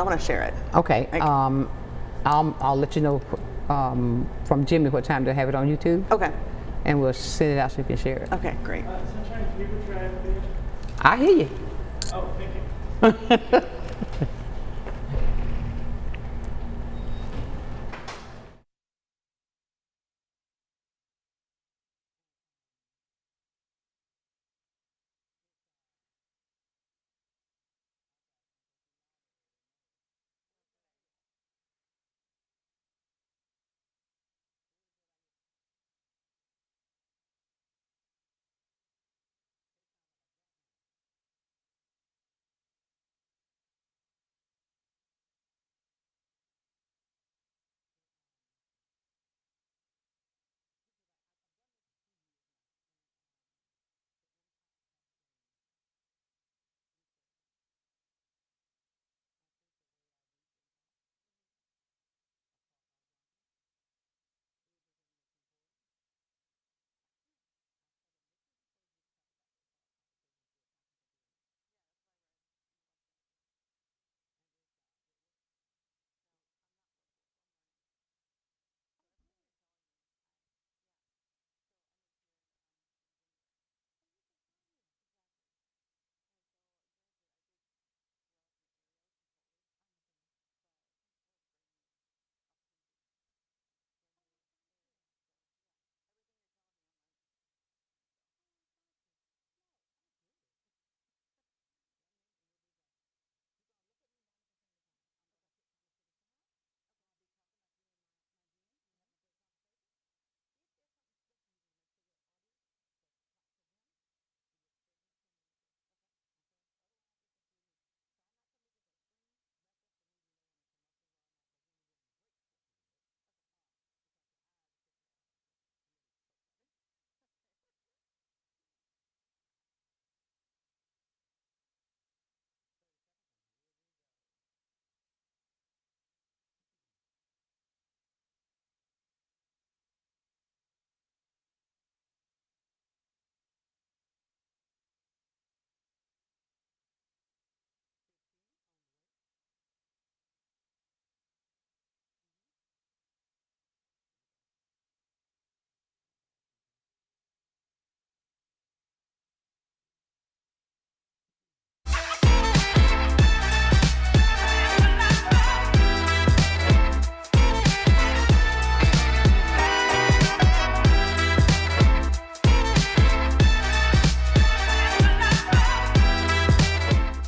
want to share it. Okay. Like- I'll let you know from Jimmy what time to have it on YouTube. Okay. And we'll send it out so you can share it. Okay, great. Sunshine, can you portray a video? I hear you. Oh, thank you.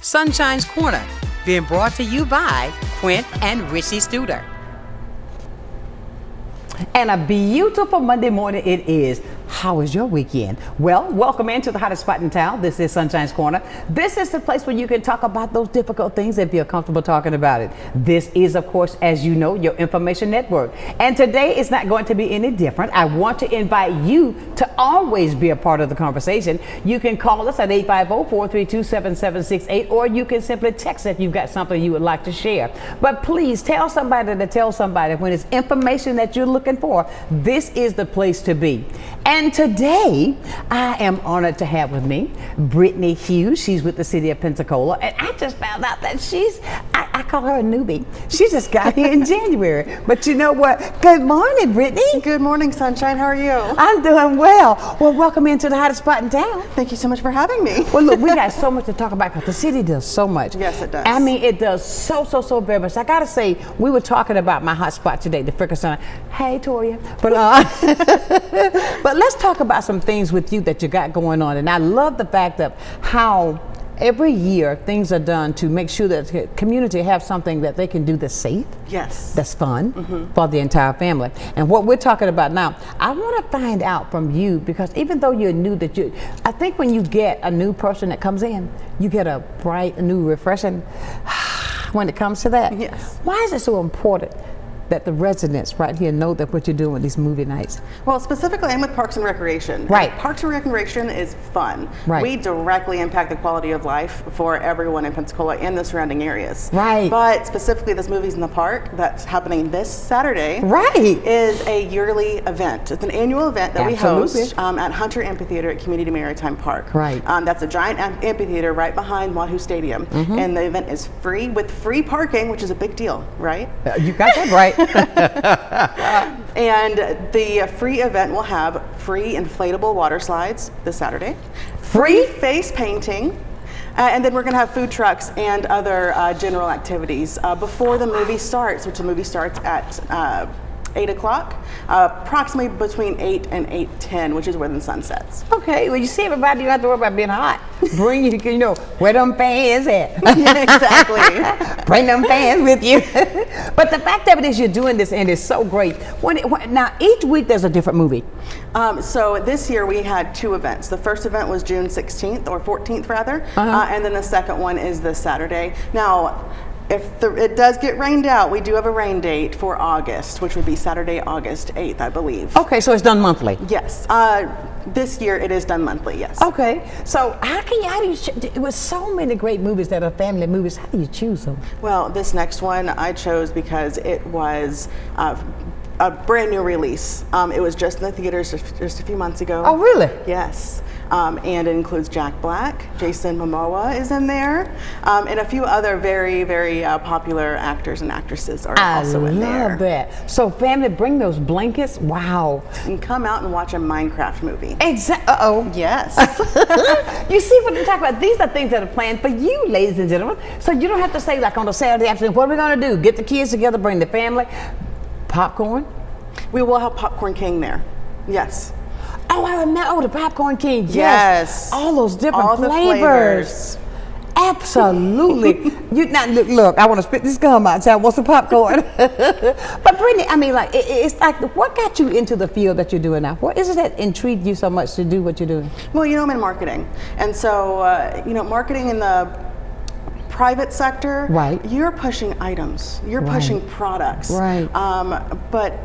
Sunshine's Corner, being brought to you by Quint and Richie Studer. And a beautiful Monday morning it is. How was your weekend? Well, welcome into the hottest spot in town. This is Sunshine's Corner. This is the place where you can talk about those difficult things and feel comfortable talking about it. This is, of course, as you know, your information network. And today is not going to be any different. I want to invite you to always be a part of the conversation. You can call us at 850-432-7768, or you can simply text if you've got something you would like to share. But please tell somebody to tell somebody when it's information that you're looking for. This is the place to be. And today, I am honored to have with me Brittany Hughes. She's with the city of Pensacola. And I just found out that I call her a newbie. She just got here in January. But you know what? Good morning, Brittany. Good morning, Sunshine. How are you? I'm doing well. Well, welcome into the hottest spot in town. Thank you so much for having me. Well, look, we got so much to talk about because the city does so much. Yes, it does. I mean, it does so very much. I got to say, we were talking about my hot spot today, the Fricker Center. Hey, Toria. But let's talk about some things with you that you got going on. And I love the fact of how every year things are done to make sure that the community have something that they can do that's safe. Yes. That's fun for the entire family. And what we're talking about now, I want to find out from you, because even though you're new, I think when you get a new person that comes in, you get a bright, new, refreshing when it comes to that. Yes. Why is it so important that the residents right here know that what you're doing with these movie nights? Well, specifically, I'm with Parks and Recreation. Right. And Parks and Recreation is fun. Right. We directly impact the quality of life for everyone in Pensacola and the surrounding areas. Right. But specifically, this Movies in the Park that's happening this Saturday. Right. Is a yearly event. It's an annual event that Absolutely. we host at Hunter Amphitheater at Community Maritime Park. Right. That's a giant amphitheater right behind Wahoo Stadium. And the event is free with free parking, which is a big deal, right? You got that right. And the free event will have free inflatable water slides this Saturday, free face painting, and then we're going to have food trucks and other general activities before the movie starts, which the movie starts at 8 o'clock, approximately between 8 and 8:10, which is when the sun sets. Okay, well, you see everybody, you don't have to worry about being hot. Bring you know, where them fans at? Yeah, exactly. Bring them fans with you. But the fact of it is you're doing this and it's so great. Now, each week there's a different movie. So this year we had 2 events. The first event was June 16th, or 14th rather, and then the second one is this Saturday. Now, if it does get rained out, we do have a rain date for August, which would be Saturday, August 8th, I believe. Okay, so it's done monthly. Yes. This year it is done monthly, yes. Okay, so how do you, with so many great movies that are family movies, how do you choose them? Well, this next one I chose because it was a brand new release. It was just in the theaters just a few months ago. Oh, really? Yes. And it includes Jack Black, Jason Momoa is in there, and a few other very, very popular actors and actresses are also in there. I love that. So family, bring those blankets. Wow. And come out and watch a Minecraft movie. Exactly. Uh-oh. Yes. You see what I'm talking about? These are things that are planned for you, ladies and gentlemen. So you don't have to say like on a Saturday afternoon, what are we going to do? Get the kids together, bring the family. Popcorn? We will have Popcorn King there. Yes. Oh, I remember. Oh, the Popcorn King. Yes. Yes. All those different All the flavors. Absolutely. You not look. I want to spit this gum out and say I want some popcorn. But Brittany, I mean, like it's like, what got you into the field that you're doing now? What is it that intrigued you so much to do what you're doing? Well, you know, I'm in marketing, and so you know, marketing in the private sector, right? You're pushing items. You're pushing products, right? But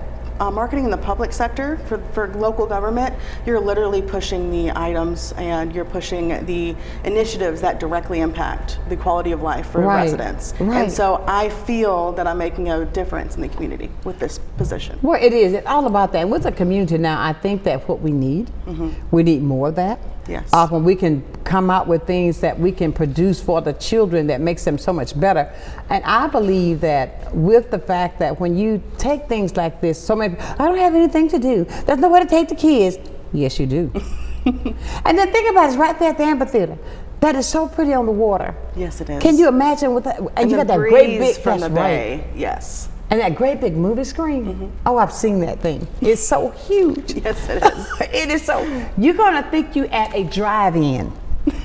marketing in the public sector for local government, you're literally pushing the items and you're pushing the initiatives that directly impact the quality of life for residents. Right. And so I feel that I'm making a difference in the community with this position. Well, it is. It's all about that. With the community now, I think that what we need, we need more of that. Yes. When we can come out with things that we can produce for the children that makes them so much better. And I believe that with the fact that when you take things like this, so many, I don't have anything to do. There's nowhere to take the kids. Yes, you do. And then think about it, it's right there at the amphitheater. That is so pretty on the water. Yes, it is. Can you imagine with that? And you the got that great breeze big, from the that's bay. right. Yes. And that great big movie screen. Oh, I've seen that thing. It's so huge. Yes, it is. It is so. You're gonna think you at a drive-in.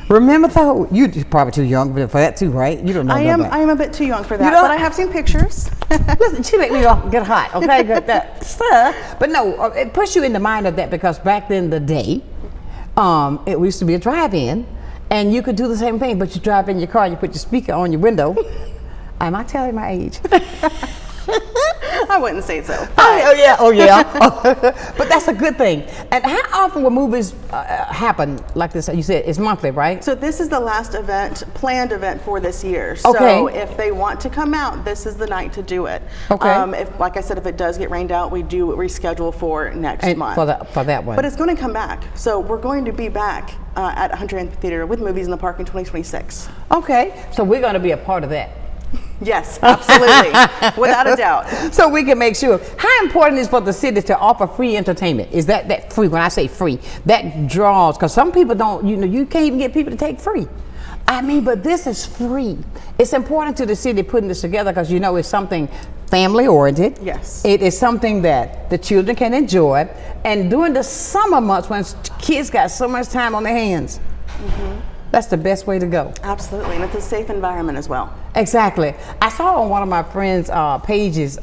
Remember though, you're probably too young for that too, right? You don't know. I am a bit too young for that, don't? but I have seen pictures. Listen, she make me get hot, okay? Got that stuff. But no, it puts you in the mind of that because back then the day, it used to be a drive-in, and you could do the same thing, but you drive in your car, you put your speaker on your window. Am I telling my age? I wouldn't say so. Oh yeah. But that's a good thing. And how often will movies happen like this? You said it's monthly, right? So this is the last planned event for this year. Okay. So if they want to come out, this is the night to do it. Okay. If, like I said, if it does get rained out, we do reschedule for next month. For that one. But it's going to come back. So we're going to be back at Hunter Amphitheater with Movies in the Park in 2026. Okay. So we're going to be a part of that. Yes, absolutely, without a doubt. So we can make sure. How important is for the city to offer free entertainment? Is that free? When I say free, that draws, because some people don't, you can't even get people to take free. I mean, but this is free. It's important to the city putting this together because it's something family oriented. Yes. It is something that the children can enjoy. And during the summer months when kids got so much time on their hands, that's the best way to go. Absolutely, and it's a safe environment as well. Exactly. I saw on one of my friends' pages,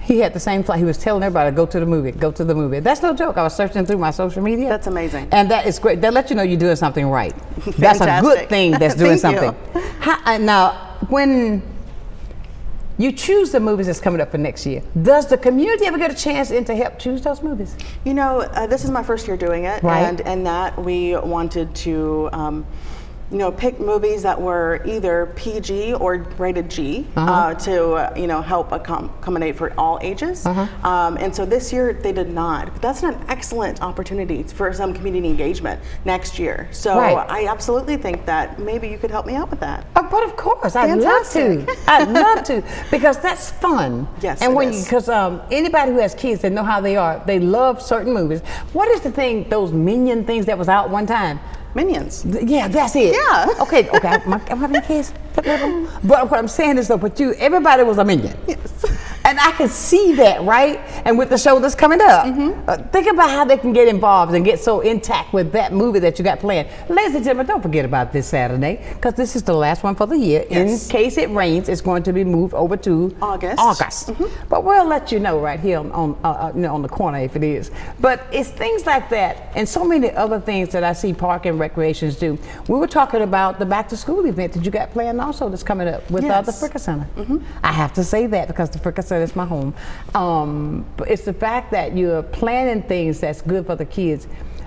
he had the same thought. He was telling everybody to go to the movie. That's no joke. I was searching through my social media. That's amazing. And that is great. That lets you know you're doing something right. That's a good thing that's doing Thank something. Now, when You choose the movies that's coming up for next year. Does the community ever get a chance in to help choose those movies? You know, this is my first year doing it, Right. and that we wanted to, pick movies that were either PG or rated G to, help accommodate for all ages. And so this year they did not. But that's an excellent opportunity for some community engagement next year. So Right. I absolutely think that maybe you could help me out with that. But of course, I'd love to. Fantastic. I'd love to, because that's fun. Yes, and it when is. because anybody who has kids, they know how they are. They love certain movies. What is the thing? Those Minion things that was out one time. Minions. Yeah, that's it. Yeah. Okay. Am I having kids? But what I'm saying is though, everybody was a minion. Yes. And I can see that, right? And with the show that's coming up, think about how they can get involved and get so intact with that movie that you got planned. Ladies and gentlemen, don't forget about this Saturday, because this is the last one for the year. Yes. In case it rains, it's going to be moved over to August. But we'll let you know right here on the corner if it is. But it's things like that and so many other things that I see Park and Recreations do. We were talking about the back to school event that you got planned also that's coming up with the Yes. Fricker Center. I have to say that because the Fricker Center is my home. But it's the fact that you're planning things that's good for the kids.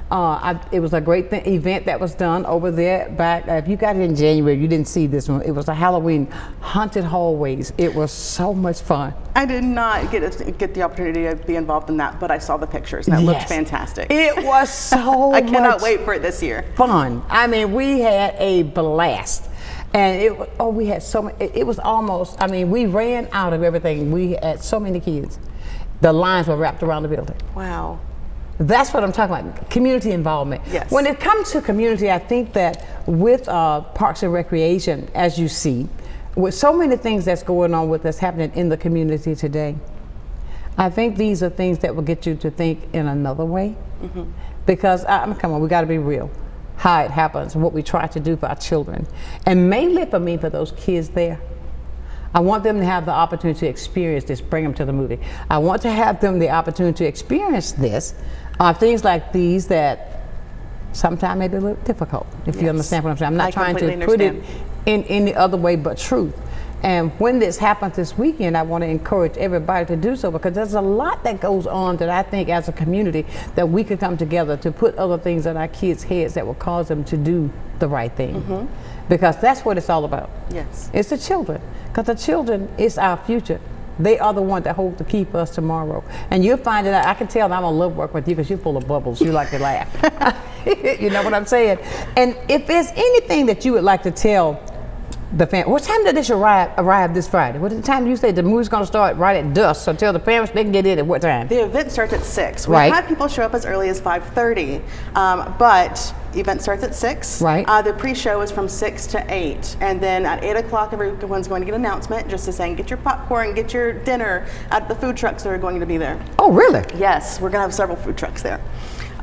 It was a great event that was done over there back. If you got it in January, you didn't see this one. It was a Halloween haunted hallways. It was so much fun. I did not get the opportunity to be involved in that, but I saw the pictures and it looked Yes. fantastic. It was so I cannot much wait for it this year. fun. I mean, we had a blast. And we had so many, it was almost, we ran out of everything. We had so many kids. The lines were wrapped around the building. Wow. That's what I'm talking about, community involvement. Yes. When it comes to community, I think that with Parks and Recreation, as you see, with so many things that's going on with that's happening in the community today, I think these are things that will get you to think in another way. Because, come on, we got to be real. How it happens, what we try to do for our children. And mainly for me, for those kids there. I want them to have the opportunity to experience this, bring them to the movie. I want to have them the opportunity to experience this, things like these that sometimes may be a little difficult, if you understand what I'm saying. I'm not I trying to completely put it understand. in any other way but truth. And when this happens this weekend, I want to encourage everybody to do so, because there's a lot that goes on that I think as a community that we could come together to put other things in our kids' heads that will cause them to do the right thing. Because that's what it's all about. Yes. It's the children, because the children is our future. They are the ones that hold the key for us tomorrow. And you'll find it out. I can tell that I'm gonna love work with you because you're full of bubbles. You like to laugh. You know what I'm saying? And if there's anything that you would like to tell the family, what time did this arrive this Friday? What time do you say the movie's gonna start? Right at dusk. So tell the parents they can get in at what time? The event starts at 6. Right. We've had people show up as early as 5:30, but the event starts at 6. Right. The pre-show is from 6 to 8, and then at 8 o'clock, everyone's going to get an announcement just to saying, get your popcorn, get your dinner at the food trucks that are going to be there. Oh, really? Yes, we're going to have several food trucks there.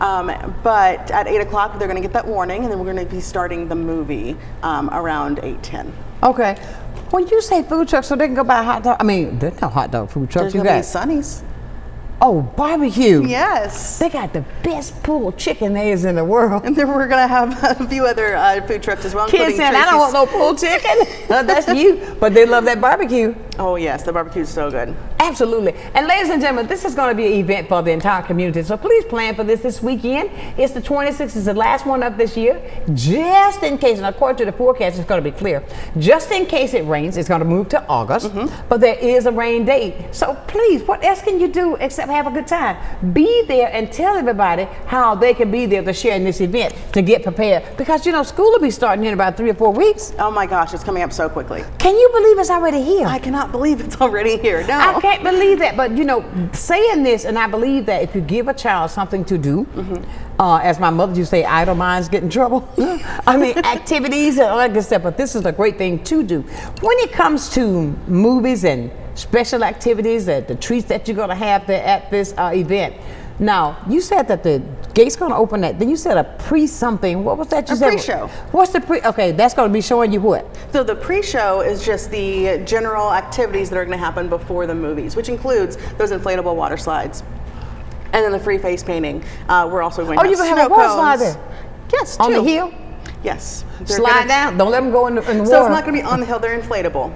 But at 8 o'clock, they're going to get that warning, and then we're going to be starting the movie around 8:10. Okay. When you say food truck, so they can go buy a hot dog. There's no hot dog food trucks. There's You going to be got Sonny's. Oh, barbecue. Yes. They got the best pulled chicken there is in the world. And then we're going to have a few other food trucks as well. Kids including saying, I don't want Tracy's. no pulled chicken. That's you. But they love that barbecue. Oh yes, the barbecue is so good. Absolutely. And ladies and gentlemen, this is going to be an event for the entire community. So please plan for this weekend. It's the 26th. It's the last one of this year. Just in case, and according to the forecast, it's going to be clear. Just in case it rains, it's going to move to August. But there is a rain date. So please, what else can you do except have a good time? Be there and tell everybody how they can be there to share in this event to get prepared. Because, school will be starting in about 3 or 4 weeks. Oh my gosh, it's coming up so quickly. Can you believe it's already here? I cannot believe it's already here. No. I can't believe that, but saying this, and I believe that if you give a child something to do, as my mother used to say, idle minds get in trouble. Activities and all that good stuff, but this is a great thing to do. When it comes to movies and special activities, the treats that you're gonna have there at this event. Now, you said that the gate's gonna open at, then you said a pre-something. What was that you A said? pre-show. What's the okay, that's gonna be showing you what? So the pre-show is just the general activities that are going to happen before the movies, which includes those inflatable water slides, and then the free face painting. We're also going to have You're gonna snow have a water slide cones. there? Yes, On the two. hill? Yes. They're Slide gonna- down, don't let them go in the water. So it's not going to be on the hill. They're inflatable.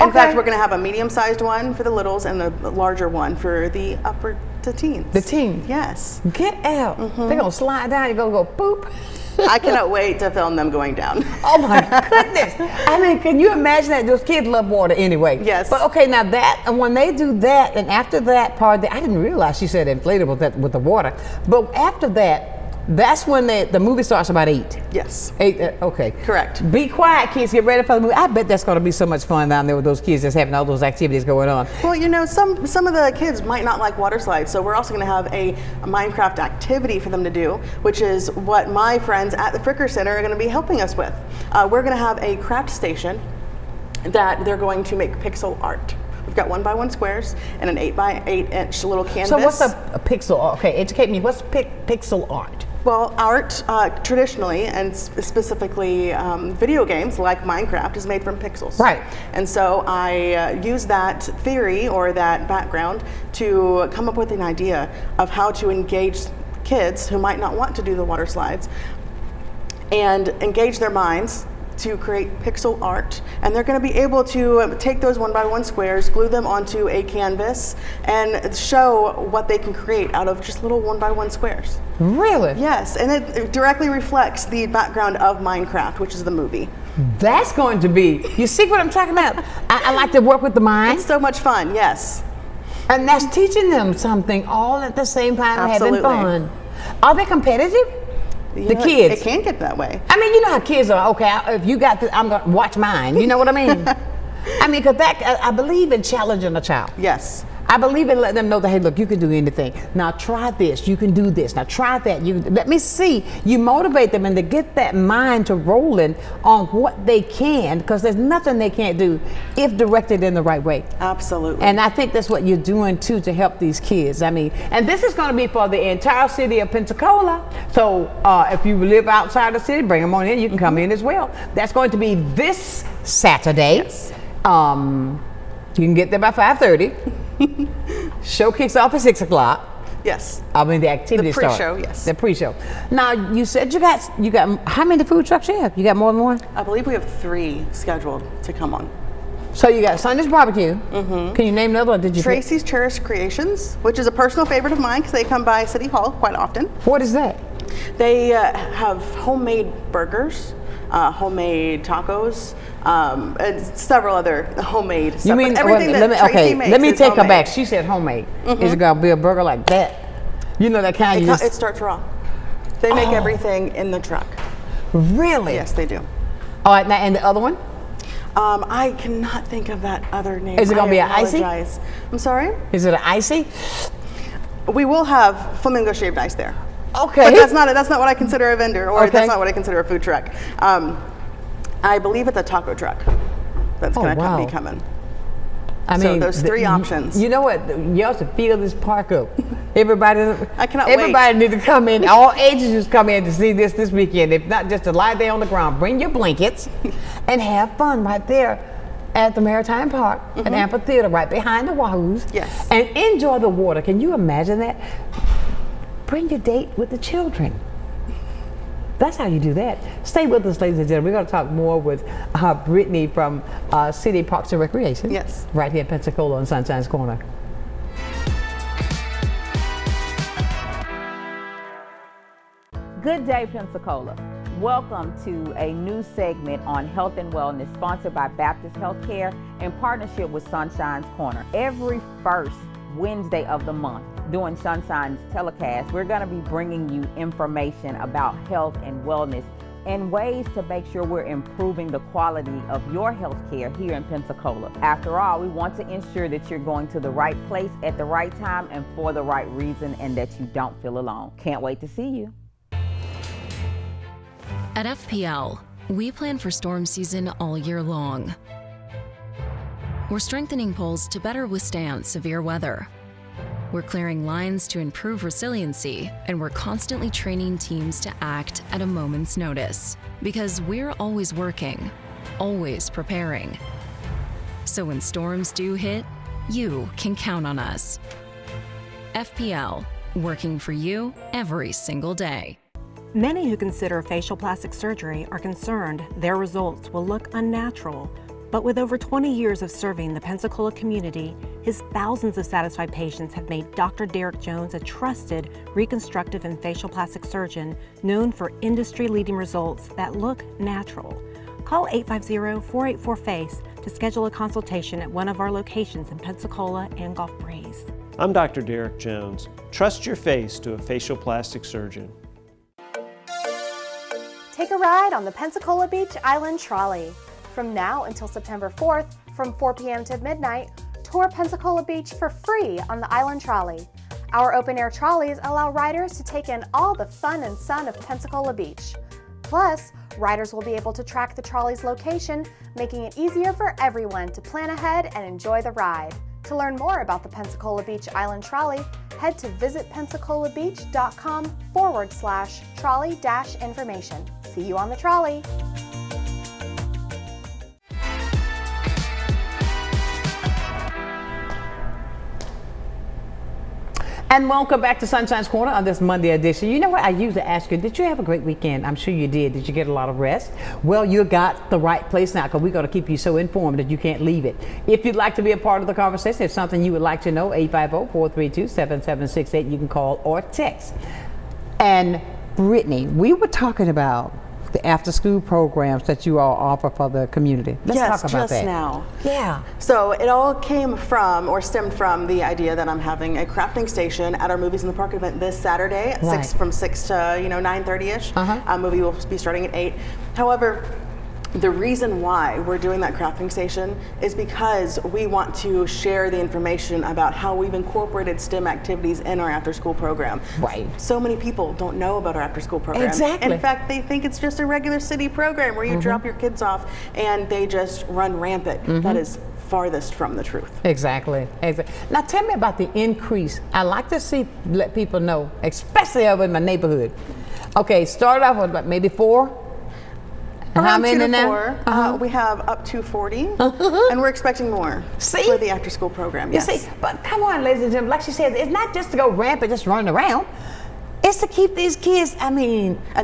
In fact, we're going to have a medium-sized one for the littles and a larger one for the upper to teens. The teens? Yes. Get out. They're going to slide down. You're going to go boop. I cannot wait to film them going down. Oh my goodness. I mean, can you imagine that? Those kids love water anyway. Yes. But okay, now that, and when they do that, and after that part, I didn't realize she said inflatable with the water. But after that, that's when the movie starts about 8. Yes. 8, okay. Correct. Be quiet, kids. Get ready for the movie. I bet that's going to be so much fun down there with those kids that's having all those activities going on. Well, you know, some of the kids might not like water slides, so we're also going to have a Minecraft activity for them to do, which is what my friends at the Fricker Center are going to be helping us with. We're going to have a craft station that they're going to make pixel art. We've got 1x1 squares and an 8x8 inch little canvas. So what's a pixel? Okay, educate me. What's pixel art? Well, art traditionally, and specifically video games like Minecraft, is made from pixels. Right. And so I use that theory or that background to come up with an idea of how to engage kids who might not want to do the water slides and engage their minds to create pixel art, and they're going to be able to take those 1x1 squares, glue them onto a canvas, and show what they can create out of just little 1x1 squares. Really? Yes, and it directly reflects the background of Minecraft, which is the movie. That's going to be, you see what I'm talking about? I like to work with the mind. It's so much fun, yes. And that's teaching them something all at the same time, Absolutely. having fun. Are they competitive? The know, kids. It can get that way. I mean, you know how kids are. Okay, if you got this, I'm going to watch mine. You know what I mean? I mean, because I believe in challenging a child. Yes. I believe in letting them know that, hey, look, you can do anything. Now try this, you can do this. Now try that. Let me see. You motivate them and to get that mind to rolling on what they can, because there's nothing they can't do if directed in the right way. Absolutely. And I think that's what you're doing too to help these kids. I mean, and this is going to be for the entire city of Pensacola. So if you live outside the city, bring them on in. You can come in as well. That's going to be this Saturday. Yes. You can get there by 5:30. Show kicks off at 6 o'clock. Yes. I mean, the activity starts. The pre-show, yes. The pre-show. Now, you said you got how many food trucks you have? You got more than one? I believe we have 3 scheduled to come on. So you got Sunday's Barbecue. Mm-hmm. Can you name another one? Did you? Tracy's Cherished Creations, which is a personal favorite of mine because they come by City Hall quite often. What is that? They have homemade burgers, homemade tacos, and several other homemade stuff. You mean everything that Tracy makes let me is take her homemade. back. She said homemade. Is it gonna be a burger like that? You know that kind of It starts raw. They make everything in the truck. Really? Yes, they do. All right, now and the other one? I cannot think of that other name. Is it gonna be an icy? Apologize. I'm sorry? Is it an icy? We will have flamingo shaved ice there. Okay. But that's not what I consider a vendor, or Okay. that's not what I consider a food truck. I believe it's a taco truck that's going to be coming. I So mean, those 3 options. You know what? You have to fill this park up. Everybody, I cannot everybody wait. need to come in. All ages just come in to see this weekend. If not, just to lie there on the ground. Bring your blankets and have fun right there at the Maritime Park, an amphitheater right behind the Wahoos. Yes. And enjoy the water. Can you imagine that? Bring your date with the children. That's how you do that. Stay with us, ladies and gentlemen. We're going to talk more with Brittany from City Parks and Recreation. Yes. Right here in Pensacola on Sunshine's Corner. Good day, Pensacola. Welcome to a new segment on health and wellness sponsored by Baptist Healthcare in partnership with Sunshine's Corner. Every first Wednesday of the month during Sunshine's telecast, we're going to be bringing you information about health and wellness and ways to make sure we're improving the quality of your health care here in Pensacola. After all, we want to ensure that you're going to the right place at the right time and for the right reason, and that you don't feel alone. Can't wait to see you. At FPL, we plan for storm season all year long. We're strengthening poles to better withstand severe weather. We're clearing lines to improve resiliency, and we're constantly training teams to act at a moment's notice. Because we're always working, always preparing. So when storms do hit, you can count on us. FPL, working for you every single day. Many who consider facial plastic surgery are concerned their results will look unnatural But with over 20 years of serving the Pensacola community, his thousands of satisfied patients have made Dr. Derek Jones a trusted reconstructive and facial plastic surgeon known for industry-leading results that look natural. Call 850-484-FACE to schedule a consultation at one of our locations in Pensacola and Gulf Breeze. I'm Dr. Derek Jones. Trust your face to a facial plastic surgeon. Take a ride on the Pensacola Beach Island Trolley. From now until September 4th, from 4 p.m. to midnight, tour Pensacola Beach for free on the Island Trolley. Our open-air trolleys allow riders to take in all the fun and sun of Pensacola Beach. Plus, riders will be able to track the trolley's location, making it easier for everyone to plan ahead and enjoy the ride. To learn more about the Pensacola Beach Island Trolley, head to visitpensacolabbeach.com/trolley-information. See you on the trolley. And welcome back to Sunshine's Corner on this Monday edition. You know what? I usually ask you, did you have a great weekend? I'm sure you did. Did you get a lot of rest? Well, you got the right place now because we're going to keep you so informed that you can't leave it. If you'd like to be a part of the conversation, if something you would like to know, 850-432-7768, you can call or text. And Brittany, we were talking about the after-school programs that you all offer for the community. Let's talk about that. Yes, just now. Yeah. So it all came from, or stemmed from, the idea that I'm having a crafting station at our Movies in the Park event this Saturday at Right. from 6 to 9:30ish. Movie will be starting at 8. However, the reason why we're doing that crafting station is because we want to share the information about how we've incorporated STEM activities in our after-school program. Right. So many people don't know about our after-school program. Exactly. In fact, they think it's just a regular city program where you drop your kids off and they just run rampant. That is farthest from the truth. Exactly. Now tell me about the increase. I like to let people know, especially over in my neighborhood. Okay, start off with about maybe 4. And how Around many 2 to now? 4. We have up to 40, and we're expecting more for the after-school program. Yes. You see, but come on, ladies and gentlemen, like she said, it's not just to go rampant, just running around. It's to keep these kids, and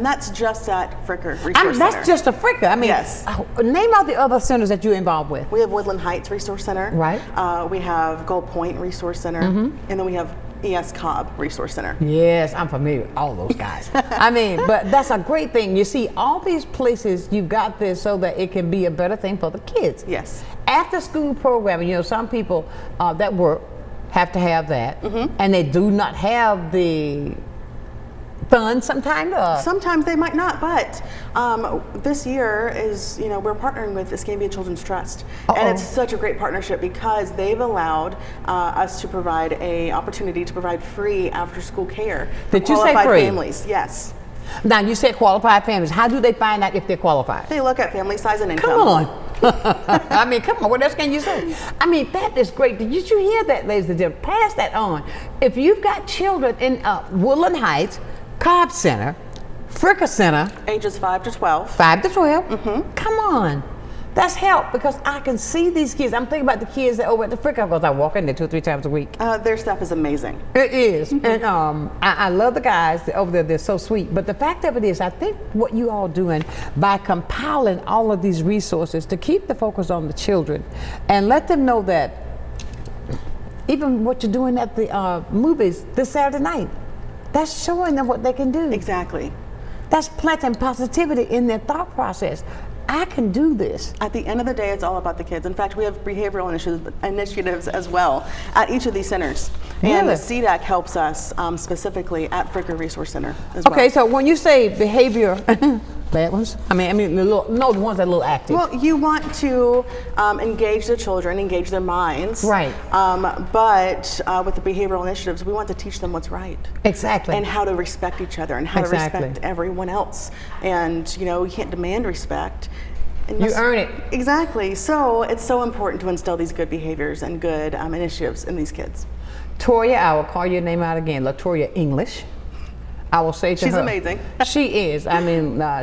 that's just at Fricker Resource Center. That's just a Fricker. Yes. Name all the other centers that you're involved with. We have Woodland Heights Resource Center. Right. We have Gold Point Resource Center, and then we have ES Cobb Resource Center. Yes, I'm familiar with all those guys. But that's a great thing. You see, all these places, you've got this so that it can be a better thing for the kids. Yes. After school programming, some people that work have to have that, and they do not have the funds sometimes. Sometimes they might not, but this year is, we're partnering with Escambia Children's Trust. And it's such a great partnership because they've allowed us to provide a opportunity to provide free after-school care for Did you say qualified free? families. Yes. Now, you said qualified families. How do they find out if they're qualified? They look at family size and income. Come on. Come on. What else can you say? That is great. Did you hear that, ladies and gentlemen? Pass that on. If you've got children in Woodland Heights, Cobb Center, Fricker Center, ages 5 to 12. 5 to 12. Come on. That's help because I can see these kids. I'm thinking about the kids that over at the Fricker because I walk in there 2 or 3 times a week. Their stuff is amazing. It is. And I love the guys over there. They're so sweet. But the fact of it is, I think what you all doing by compiling all of these resources to keep the focus on the children and let them know that even what you're doing at the movies this Saturday night, that's showing them what they can do. Exactly. That's planting positivity in their thought process. I can do this. At the end of the day, it's all about the kids. In fact, we have behavioral initiatives as well at each of these centers. And the CDAC helps us specifically at Fricker Resource Center as well. Okay, so when you say behavior, bad ones? the ones that are a little active. Well, you want to engage the children, engage their minds. Right. But with the behavioral initiatives, we want to teach them what's right. Exactly. And how to respect each other and how to respect everyone else. And, you can't demand respect. You earn it. Exactly. So it's so important to instill these good behaviors and good initiatives in these kids. Toya, I will call your name out again, LaToya English. I will say to her. She's amazing. She is.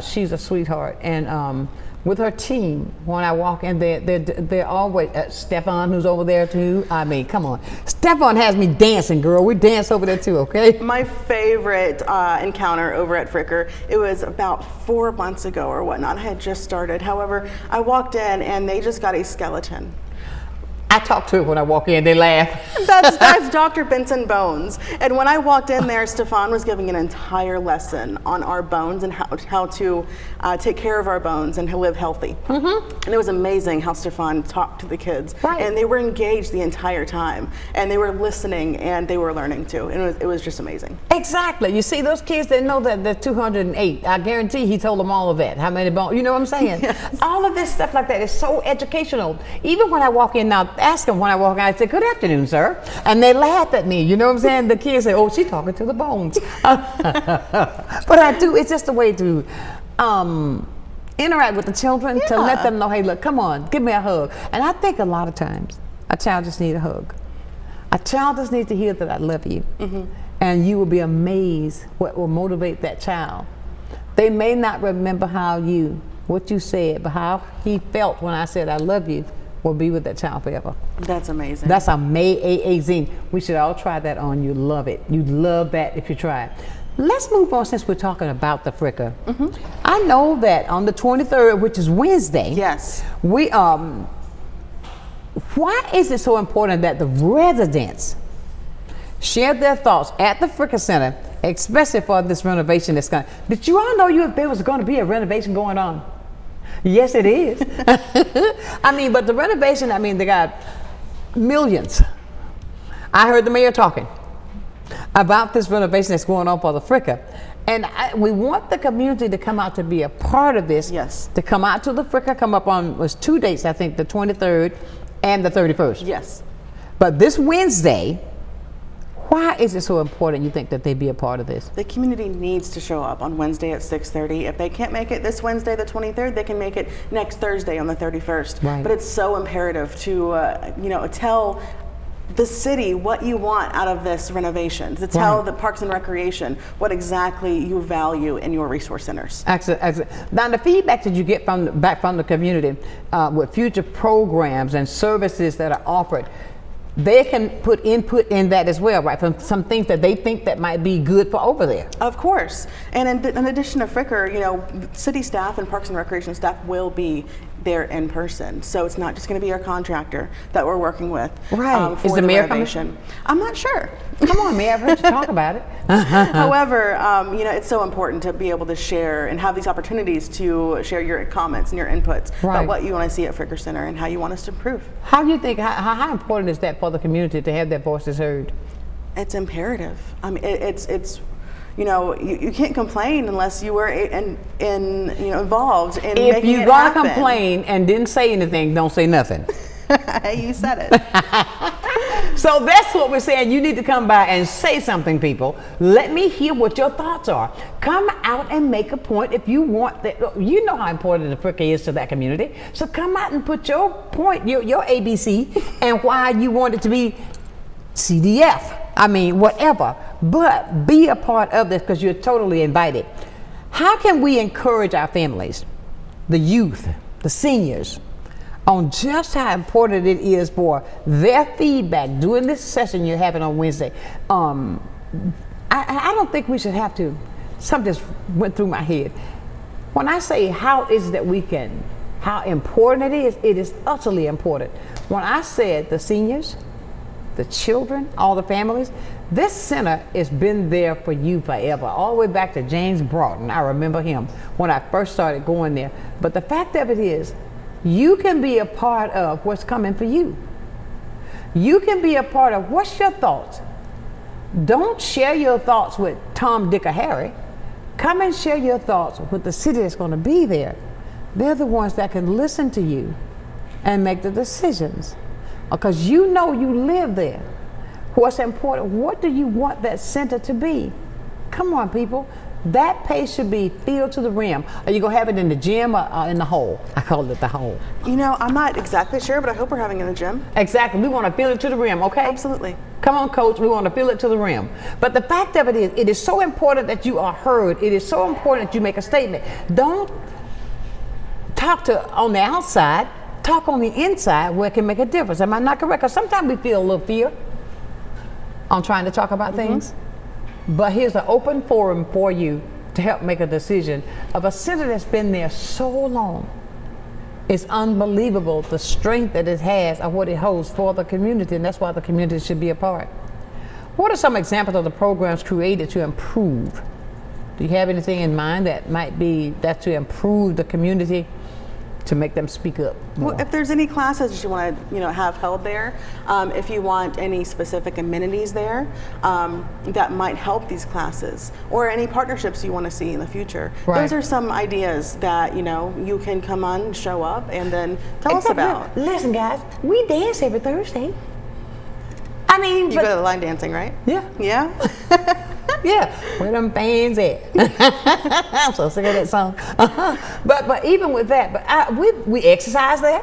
She's a sweetheart. And with her team. When I walk in, they're always, Stefan, who's over there too. I mean, come on. Stefan has me dancing, girl. We dance over there too, okay? My favorite encounter over at Fricker, it was about 4 months ago or whatnot. I had just started. However, I walked in and they just got a skeleton. I talk to her when I walk in, they laugh. That's Dr. Benson Bones. And when I walked in there, Stefan was giving an entire lesson on our bones and how to take care of our bones and to live healthy. And it was amazing how Stefan talked to the kids. Right. And they were engaged the entire time. And they were listening and they were learning too. And it was just amazing. Exactly. You see, those kids, they know that they're 208. I guarantee he told them all of that. How many bones, you know what I'm saying? Yes. All of this stuff like that is so educational. Even when I walk in now, ask them when I walk in, I say, "Good afternoon, sir." And they laugh at me, you know what I'm saying? The kids say, "Oh, she's talking to the bones." But I do, it's just a way to interact with the children, to let them know, hey, look, come on, give me a hug. And I think a lot of times, a child just needs a hug. A child just needs to hear that I love you. And you will be amazed what will motivate that child. They may not remember what you said, but how he felt when I said I love you will be with that child forever. That's amazing. That's amazing. We should all try that on. You love it. You'd love that if you try it. Let's move on since we're talking about the Fricker. I know that on the 23rd, which is Wednesday. Yes. We why is it so important that the residents share their thoughts at the Fricker Center, especially for this renovation that's going? Did you all know there was going to be a renovation going on? Yes, it is. I mean, but the renovation, I mean, they got millions. I heard the mayor talking about this renovation that's going on for the Fricker. And we want the community to come out to be a part of this. Yes. To come out to the Fricker, come up on, was 2 dates, I think, the 23rd and the 31st. Yes. But this Wednesday, why is it so important, you think, that they be a part of this? The community needs to show up on Wednesday at 6:30. If they can't make it this Wednesday, the 23rd, they can make it next Thursday on the 31st. Right. But it's so imperative to, tell the city what you want out of this renovation, to tell the Parks and Recreation what exactly you value in your resource centers. Excellent. Now, the feedback that you get back from the community with future programs and services that are offered, they can put input in that as well, right? From some things that they think that might be good for over there. Of course. And in addition to Fricker, city staff and Parks and Recreation staff will be there in person. So it's not just going to be our contractor that we're working with. Right. For Is the mayor coming? renovation. I'm not sure. Come on, Mayor, I've heard you talk about it. However, it's so important to be able to share and have these opportunities to share your comments and your inputs about what you want to see at Fricker Center and how you want us to improve. How do you think, how important is that for the community to have their voices heard? It's imperative. I mean, it's you can't complain unless you were involved in making it happen. If you're going to complain and didn't say anything, don't say nothing. Hey, you said it. So that's what we're saying. You need to come by and say something, people. Let me hear what your thoughts are. Come out and make a point if you want that. You know how important the Fricker is to that community. So come out and put your point, your ABC, and why you want it to be CDF. I mean, whatever. But be a part of this because you're totally invited. How can we encourage our families, the youth, the seniors, on just how important it is for their feedback during this session you're having on Wednesday? I don't think we should have to. Something just went through my head. When I say how is that how important it is utterly important. When I said the seniors, the children, all the families, this center has been there for you forever, all the way back to James Broughton. I remember him when I first started going there. But the fact of it is, you can be a part of what's coming for you. You can be a part of what's your thoughts. Don't share your thoughts with Tom, Dick, or Harry. Come and share your thoughts with the city that's going to be there. They're the ones that can listen to you and make the decisions. Because you know you live there. What's important? What do you want that center to be? Come on, people. That place should be filled to the rim. Are you going to have it in the gym or in the hole? I call it the hole. I'm not exactly sure, but I hope we're having it in the gym. Exactly. We want to fill it to the rim, okay? Absolutely. Come on, Coach. We want to fill it to the rim. But the fact of it is so important that you are heard. It is so important that you make a statement. Don't talk to on the outside, talk on the inside where it can make a difference. Am I not correct? Because sometimes we feel a little fear on trying to talk about things. But here's an open forum for you to help make a decision of a center that's been there so long. It's unbelievable the strength that it has of what it holds for the community, and that's why the community should be a part. What are some examples of the programs created to improve? Do you have anything in mind that might be that to improve the community, to make them speak up more? Well, if there's any classes that you want to, have held there, if you want any specific amenities there that might help these classes, or any partnerships you want to see in the future, those are some ideas that you can come on, show up, and then tell us about. Listen, guys, we dance every Thursday. I mean, you go to line dancing, right? Yeah. Yeah. Yeah, where them fans at? I'm so sick of that song. But even with that, we exercise there.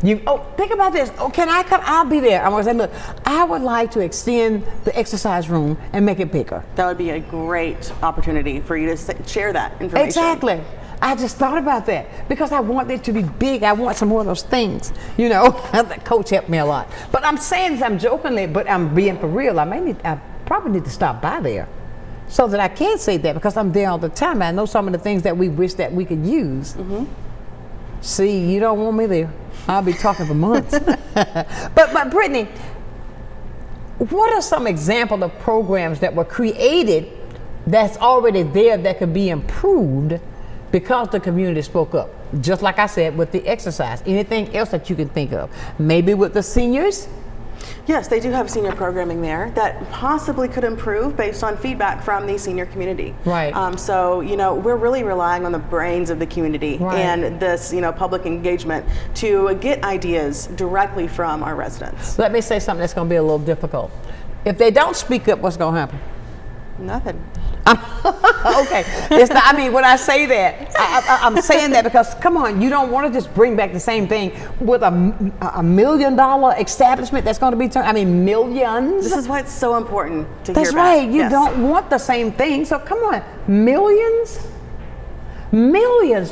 Think about this. Oh, can I come? I'll be there. I'm gonna say, look, I would like to extend the exercise room and make it bigger. That would be a great opportunity for you to share that information. Exactly. I just thought about that because I want it to be big. I want some more of those things, The coach helped me a lot. But I'm saying this, I'm jokingly, but I'm being for real. I probably need to stop by there so that I can say that because I'm there all the time. I know some of the things that we wish that we could use. See, you don't want me there. I'll be talking for months. But Brittany, what are some examples of programs that were created that's already there that could be improved because the community spoke up? Just like I said with the exercise. Anything else that you can think of? Maybe with the seniors? Yes, they do have senior programming there that possibly could improve based on feedback from the senior community. Right. So, we're really relying on the brains of the community and this, public engagement to get ideas directly from our residents. Let me say something that's going to be a little difficult. If they don't speak up, what's going to happen? Nothing. Okay. It's not, I mean, when I say that, I'm saying that because, come on, you don't want to just bring back the same thing with a $1 million establishment that's going to be turned. I mean, millions. This is why it's so important to That's hear back. right. You don't want the same thing. So come on, millions,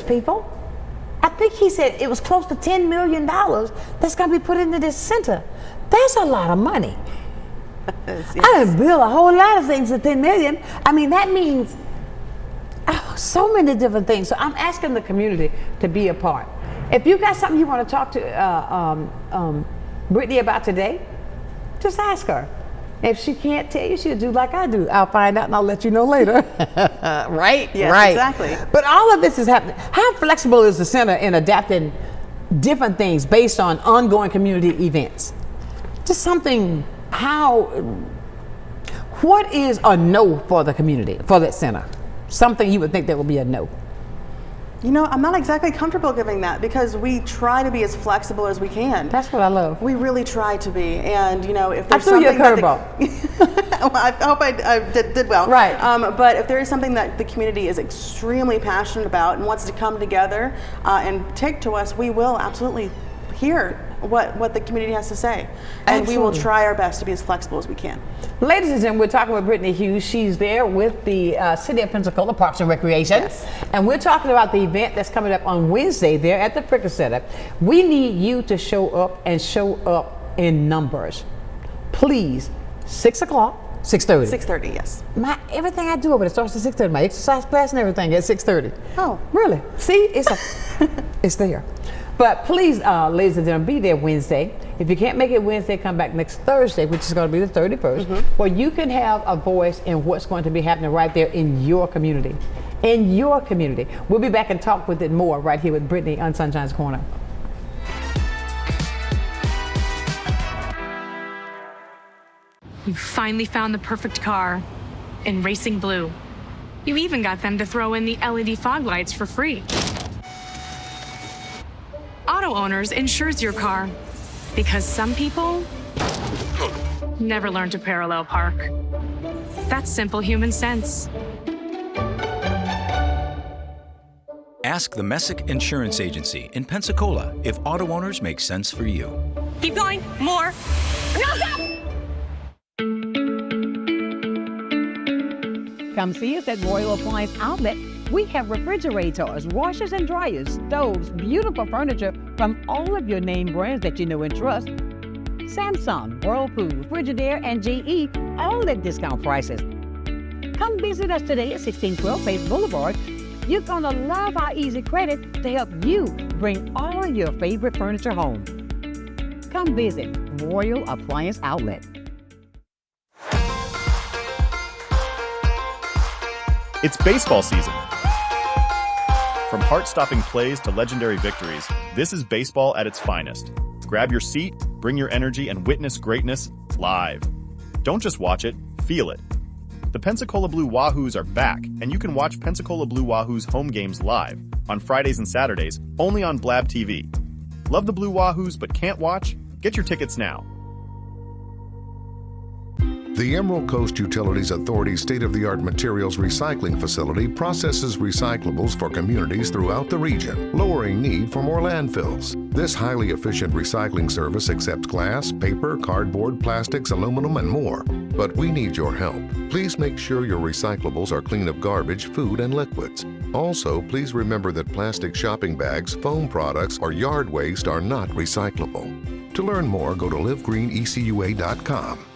people. I think he said it was close to $10 million that's going to be put into this center. That's a lot of money. Yes. I done built a whole lot of things with $10 million. I mean, that means so many different things. So I'm asking the community to be a part. If you got something you want to talk to Brittany about today, just ask her. If she can't tell you, she'll do like I do. I'll find out and I'll let you know later. Right? Yes, right. exactly. But all of this is happening. How flexible is the center in adapting different things based on ongoing community events? Just something. What is a no for the community, for that center? Something you would think that would be a no. I'm not exactly comfortable giving that because we try to be as flexible as we can. That's what I love. We really try to be, and if there's I threw you a something curveball. well, I hope I did well. Right. But if there is something that the community is extremely passionate about and wants to come together and take to us, we will absolutely hear what the community has to say. And we will try our best to be as flexible as we can. Ladies and gentlemen, we're talking with Brittany Hughes. She's there with the City of Pensacola Parks and Recreation. Yes. And we're talking about the event that's coming up on Wednesday there at the Fricker Center. We need you to show up and show up in numbers. Please, 6 o'clock. 6:30. 6:30, yes. Everything I do over there starts at 6:30. My exercise class and everything at 6:30. Oh, really? See, it's there. But please, ladies and gentlemen, be there Wednesday. If you can't make it Wednesday, come back next Thursday, which is going to be the 31st, where you can have a voice in what's going to be happening right there in your community. In your community. We'll be back and talk with it more right here with Brittany on Sunshine's Corner. You finally found the perfect car in racing blue. You even got them to throw in the LED fog lights for free. Auto Owners insures your car because some people never learn to parallel park. That's simple human sense. Ask the Messick Insurance Agency in Pensacola if Auto Owners make sense for you. Keep going. More. No, stop! Come see us at Royal Appliance Outlet, We have refrigerators, washers and dryers, stoves, beautiful furniture from all of your name brands that you know and trust. Samsung, Whirlpool, Frigidaire, and GE, all at discount prices. Come visit us today at 1612 Face Boulevard. You're gonna love our easy credit to help you bring all of your favorite furniture home. Come visit Royal Appliance Outlet. It's baseball season. From heart-stopping plays to legendary victories, this is baseball at its finest. Grab your seat, bring your energy, and witness greatness live. Don't just watch it, feel it. The Pensacola Blue Wahoos are back, and you can watch Pensacola Blue Wahoos home games live on Fridays and Saturdays, only on Blab TV. Love the Blue Wahoos but can't watch? Get your tickets now. The Emerald Coast Utilities Authority's state-of-the-art materials recycling facility processes recyclables for communities throughout the region, lowering need for more landfills. This highly efficient recycling service accepts glass, paper, cardboard, plastics, aluminum, and more. But we need your help. Please make sure your recyclables are clean of garbage, food, and liquids. Also, please remember that plastic shopping bags, foam products, or yard waste are not recyclable. To learn more, go to livegreenecua.com.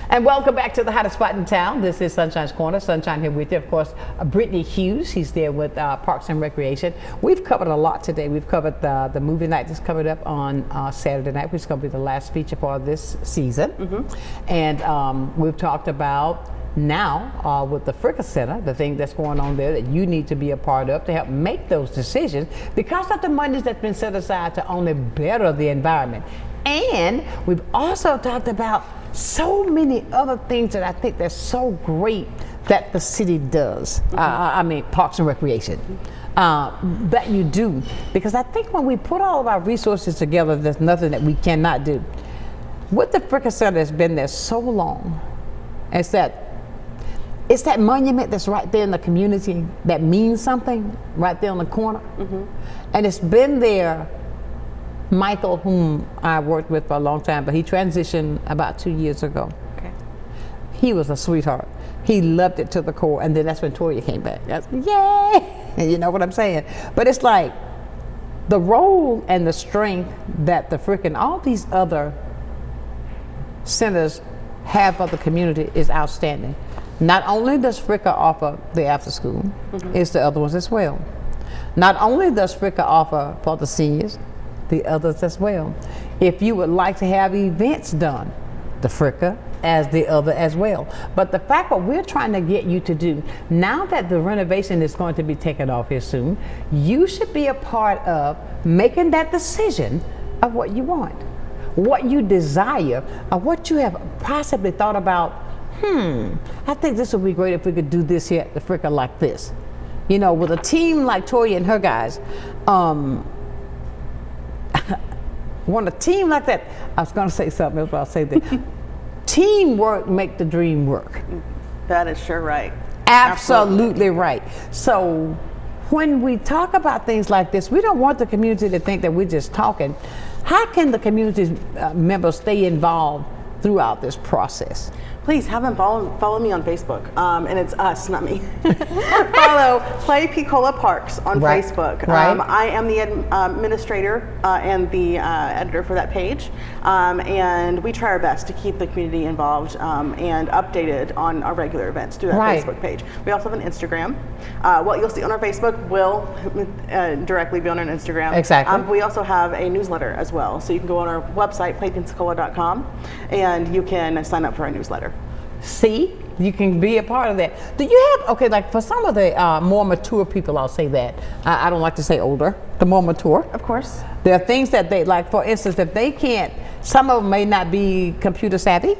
And welcome back to the hottest spot in town. This is Sunshine's Corner. Sunshine here with you, of course, Brittany Hughes. She's there with Parks and Recreation. We've covered a lot today. We've covered the movie night that's coming up on Saturday night, which is going to be the last feature for this season. And we've talked about now with the Fricka Center, the thing that's going on there that you need to be a part of to help make those decisions because of the monies that's been set aside to only better the environment. And we've also talked about so many other things that I think that's so great that the city does. I mean, Parks and Recreation, that you do. Because I think when we put all of our resources together, there's nothing that we cannot do. What the Fricka Center has been there so long, it's that monument that's right there in the community that means something, right there on the corner. And it's been there. Michael, whom I worked with for a long time, but he transitioned about 2 years ago. He was a sweetheart. He loved it to the core, and then that's when Toya came back. That's, yay! And you know what I'm saying? But it's like the role and the strength that the frickin' all these other centers have for the community is outstanding. Not only does Fricka offer the after school, it's the other ones as well. Not only does Fricka offer for the seniors, the others as well. If you would like to have events done, the Fricka as the other as well. But the fact what we're trying to get you to do, now that the renovation is going to be taken off here soon, you should be a part of making that decision of what you want, what you desire, or what you have possibly thought about, I think this would be great if we could do this here at the Fricka like this. You know, with a team like Toya and her guys, want a team like that. I was going to say something else, but I'll say that. Teamwork make the dream work. That is sure right. Absolutely right. So when we talk about things like this, we don't want the community to think that we're just talking. How can the community members stay involved throughout this process? Please have them follow me on Facebook, and it's us, not me. Follow Play Pensacola Parks on Facebook. I am the administrator and the editor for that page, and we try our best to keep the community involved and updated on our regular events through that Facebook page. We also have an Instagram. What you'll see on our Facebook will directly be on our Instagram. Exactly. We also have a newsletter as well, so you can go on our website, playpensacola.com, and you can sign up for our newsletter. See, you can be a part of that. Do you have, okay, like for some of the more mature people, I'll say that. I don't like to say older, the more mature. Of course. There are things that they, like for instance, if they can't, some of them may not be computer savvy,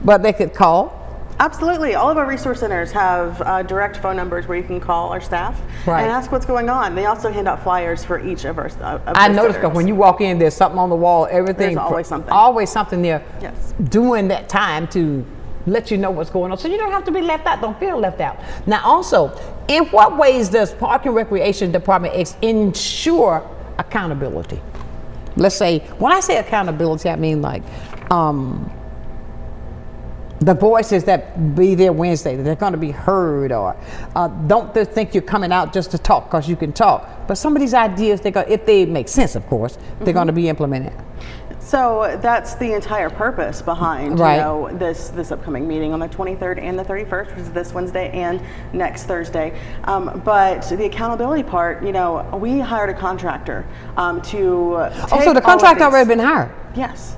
but they could call. Absolutely. All of our resource centers have direct phone numbers where you can call our staff and ask what's going on. They also hand out flyers for each of our I noticed because when you walk in, there's something on the wall, everything. There's always something. Always something there during that time to let you know what's going on. So you don't have to be left out. Don't feel left out. Now also, in what ways does Park and Recreation Department ensure accountability? Let's say, when I say accountability, I mean like, the voices that be there Wednesday, that they're going to be heard, or don't they think you're coming out just to talk because you can talk. But some of these ideas, if they make sense, of course, they're going to be implemented. So that's the entire purpose behind Right. this upcoming meeting on the 23rd and the 31st, which is this Wednesday and next Thursday. But the accountability part, we hired a contractor to take Oh, so the contractor already been hired? Yes.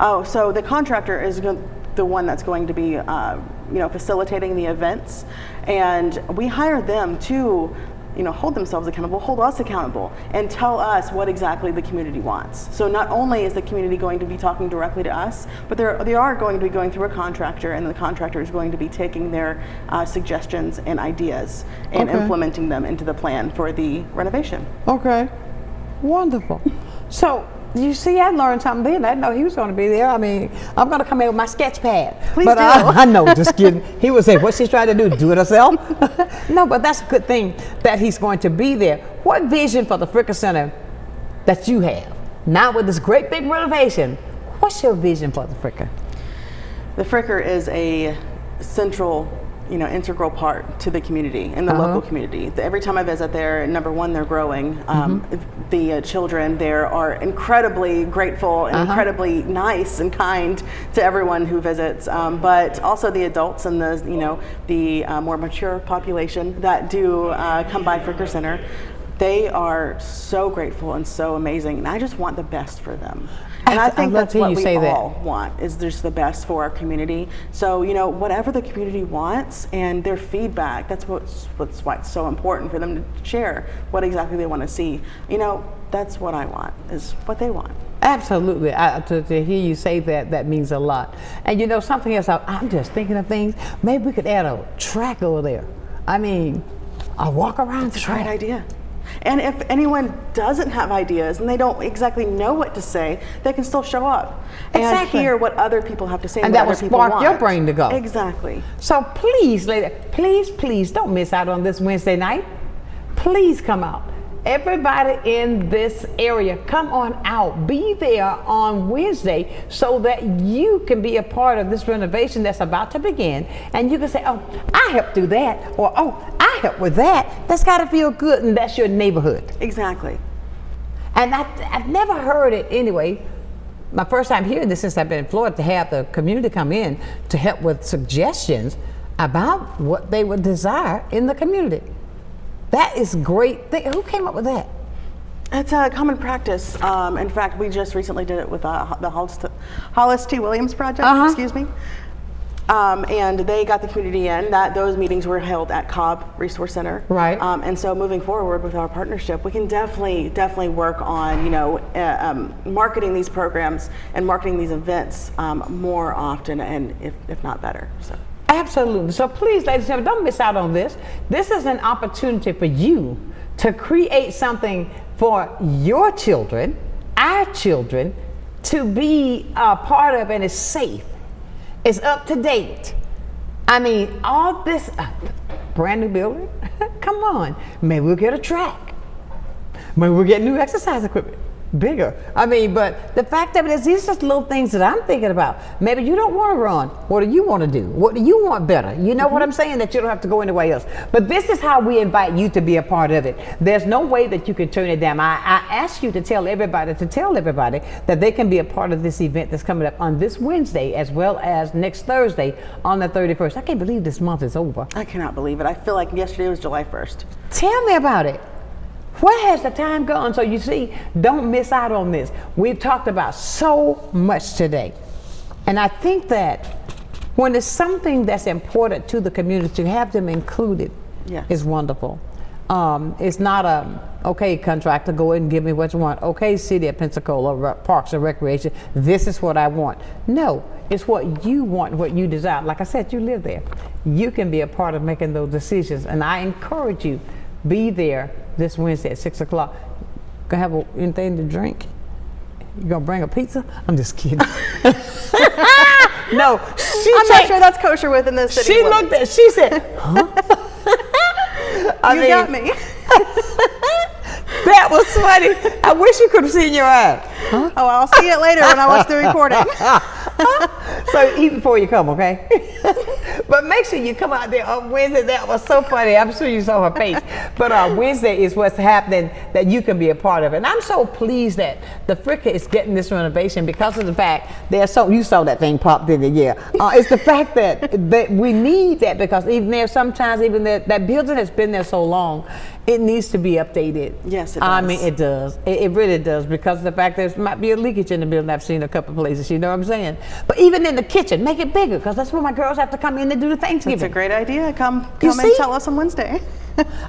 Oh, so the contractor is the one that's going to be, facilitating the events, and we hired them to, hold themselves accountable, hold us accountable, and tell us what exactly the community wants. So not only is the community going to be talking directly to us, but they are going to be going through a contractor, and the contractor is going to be taking their suggestions and ideas and implementing them into the plan for the renovation. Okay, wonderful. So, you see, I learned something then. I didn't know he was going to be there. I mean, I'm going to come in with my sketch pad. Please but do. I know, just kidding. He would say, what's she trying to do it herself? No, but that's a good thing that he's going to be there. What vision for the Fricker Center that you have? Now with this great big renovation, what's your vision for the Fricker? The Fricker is a central, integral part to the community and the local community. Every time I visit there, number one, they're growing. The children there are incredibly grateful and incredibly nice and kind to everyone who visits. But also the adults and the more mature population that do come by Fricker Center. They are so grateful and so amazing, and I just want the best for them. And I think that's what we all want, is just the best for our community. So, whatever the community wants and their feedback, that's why it's so important for them to share what exactly they want to see. That's what I want, is what they want. Absolutely. To hear you say that means a lot. And something else, I'm just thinking of things. Maybe we could add a track over there. I mean, a walk around That's track. a great idea. And if anyone doesn't have ideas and they don't exactly know what to say, they can still show up and hear what other people have to say. And that will spark your brain to go. Exactly. So please, please don't miss out on this Wednesday night. Please come out. Everybody in this area, come on out. Be there on Wednesday so that you can be a part of this renovation that's about to begin. And you can say, oh, I helped do that. Or, oh, I helped with that. That's got to feel good, and that's your neighborhood. Exactly. And I've never heard it anyway. My first time hearing this since I've been in Florida, to have the community come in to help with suggestions about what they would desire in the community. That is great. Who came up with that? It's a common practice. In fact, we just recently did it with the Hollis T. Williams Project, excuse me. And they got the community in. Those meetings were held at Cobb Resource Center. Right. And so moving forward with our partnership, we can definitely work on, marketing these programs and marketing these events more often, and if not better. So. Absolutely. So please, ladies and gentlemen, don't miss out on this. This is an opportunity for you to create something for your children, our children, to be a part of, and it's safe. It's up to date. I mean, all this brand new building. Come on. Maybe we'll get a track. Maybe we'll get new exercise equipment. Bigger. I mean, but the fact of it is, these are just little things that I'm thinking about. Maybe you don't want to run. What do you want to do? What do you want better? You know what I'm saying? That you don't have to go anywhere else. But this is how we invite you to be a part of it. There's no way that you can turn it down. I ask you to tell everybody that they can be a part of this event that's coming up on this Wednesday, as well as next Thursday on the 31st. I can't believe this month is over. I cannot believe it. I feel like yesterday was July 1st. Tell me about it. Where has the time gone? So you see, don't miss out on this. We've talked about so much today. And I think that when it's something that's important to the community, to have them included is wonderful. It's not okay, contractor, go ahead and give me what you want. Okay, City of Pensacola, Parks and Recreation, this is what I want. No, it's what you want, what you desire. Like I said, you live there. You can be a part of making those decisions. And I encourage you, be there this Wednesday at 6 o'clock. Gonna have anything to drink? You gonna bring a pizza? I'm just kidding. No, I'm not sure that's kosher within this city. She said, huh? You got me. That was funny. I wish you could have seen your eyes. Huh? Oh, I'll see it later when I watch the recording. So eat before you come, okay? But make sure you come out there on Wednesday. That was so funny. I'm sure you saw her face. But Wednesday is what's happening that you can be a part of it. And I'm so pleased that the Fricka is getting this renovation because of the fact you saw that thing pop, didn't you? Yeah. It's the fact that we need that, because even there sometimes even that building has been there so long, it needs to be updated. Yes, it does. I mean, it does. It really does, because of the fact there might be a leakage in the building. I've seen a couple of places, you know what I'm saying? But even in the kitchen, make it bigger, because that's where my girls have to come in and do the Thanksgiving. That's a great idea. Come and tell us on Wednesday.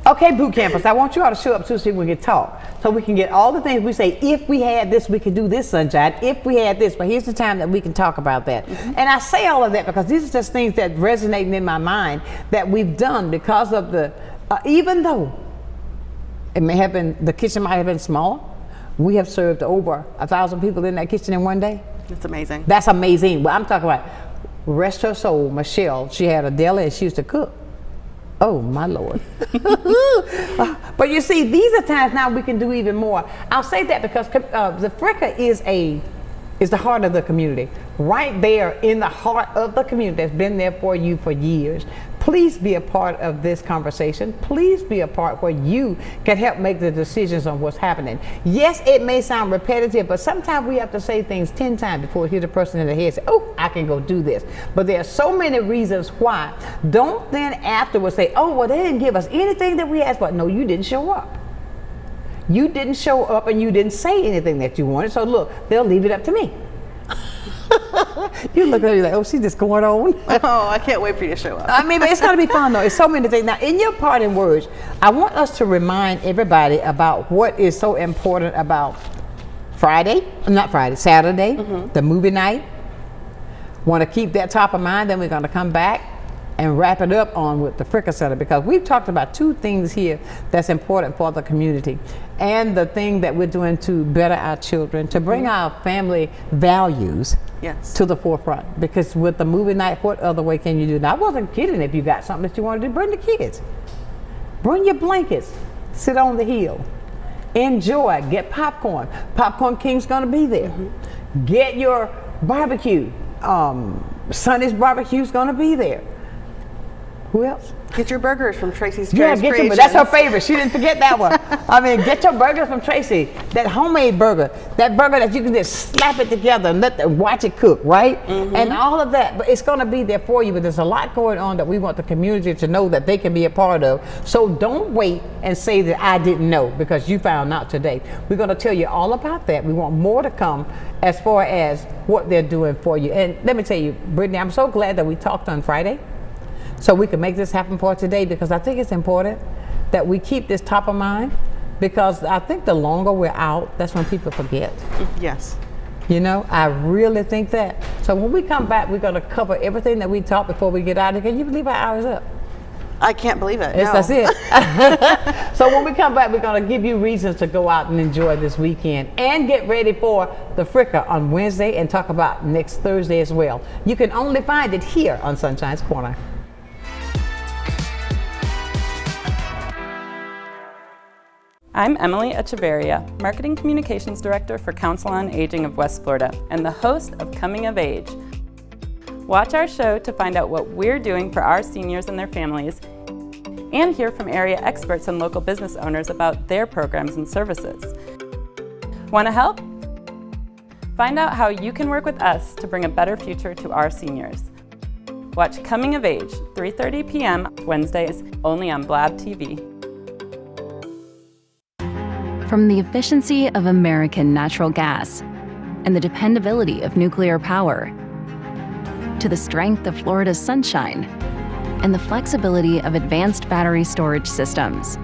Okay, boot campers, I want you all to show up too so we can talk. So we can get all the things we say. If we had this, we could do this, Sunshine. If we had this, but here's the time that we can talk about that. And I say all of that because these are just things that resonate in my mind that we've done because of the, even though it may have been, the kitchen might have been small, we have served over 1,000 people in that kitchen in one day. That's amazing. That's amazing. Well, I'm talking about, rest her soul, Michelle, she had a deli and she used to cook. Oh my Lord. But you see, these are times now we can do even more. I'll say that because the Fricka is the heart of the community. Right there in the heart of the community that's been there for you for years. Please be a part of this conversation. Please be a part where you can help make the decisions on what's happening. Yes, it may sound repetitive, but sometimes we have to say things 10 times before we hit the person in the head and say, oh, I can go do this. But there are so many reasons why. Don't then afterwards say, oh, well, they didn't give us anything that we asked for. No, you didn't show up. You didn't show up and you didn't say anything that you wanted. So look, they'll leave it up to me. You look at me like, oh, she's just going on. Oh, I can't wait for you to show up. I mean, but it's going to be fun, though. It's so many things. Now, in your parting words, I want us to remind everybody about what is so important about Saturday, the movie night. Want to keep that top of mind, then we're going to come back and wrap it up on with the Fricka Center, because we've talked about two things here that's important for the community, and the thing that we're doing to better our children, to bring our family values to the forefront. Because with the movie night, what other way can you do that? I wasn't kidding. If you got something that you want to do, bring the kids. Bring your blankets. Sit on the hill. Enjoy. Get popcorn. Popcorn King's going to be there. Get your barbecue. Sonny's Barbecue's going to be there. Who else? Get your burgers from Tracy's Yeah, get your, that's her favorite. She didn't forget that one. I mean, get your burgers from Tracy. That homemade burger. That burger that you can just slap it together and watch it cook, right? And all of that. But it's going to be there for you. But there's a lot going on that we want the community to know that they can be a part of. So don't wait and say that I didn't know because you found out today. We're going to tell you all about that. We want more to come as far as what they're doing for you. And let me tell you, Brittany, I'm so glad that we talked on Friday, so we can make this happen for today, because I think it's important that we keep this top of mind, because I think the longer we're out, that's when people forget. Yes. You know, I really think that. So when we come back, we're going to cover everything that we talked before we get out of here. Can you believe our hour's up? I can't believe it. That's it. So when we come back, we're going to give you reasons to go out and enjoy this weekend and get ready for the Fricka on Wednesday and talk about next Thursday as well. You can only find it here on Sunshine's Corner. I'm Emily Echeverria, Marketing Communications Director for Council on Aging of West Florida and the host of Coming of Age. Watch our show to find out what we're doing for our seniors and their families, and hear from area experts and local business owners about their programs and services. Want to help? Find out how you can work with us to bring a better future to our seniors. Watch Coming of Age, 3:30 p.m. Wednesdays, only on Blab TV. From the efficiency of American natural gas and the dependability of nuclear power, to the strength of Florida's sunshine and the flexibility of advanced battery storage systems,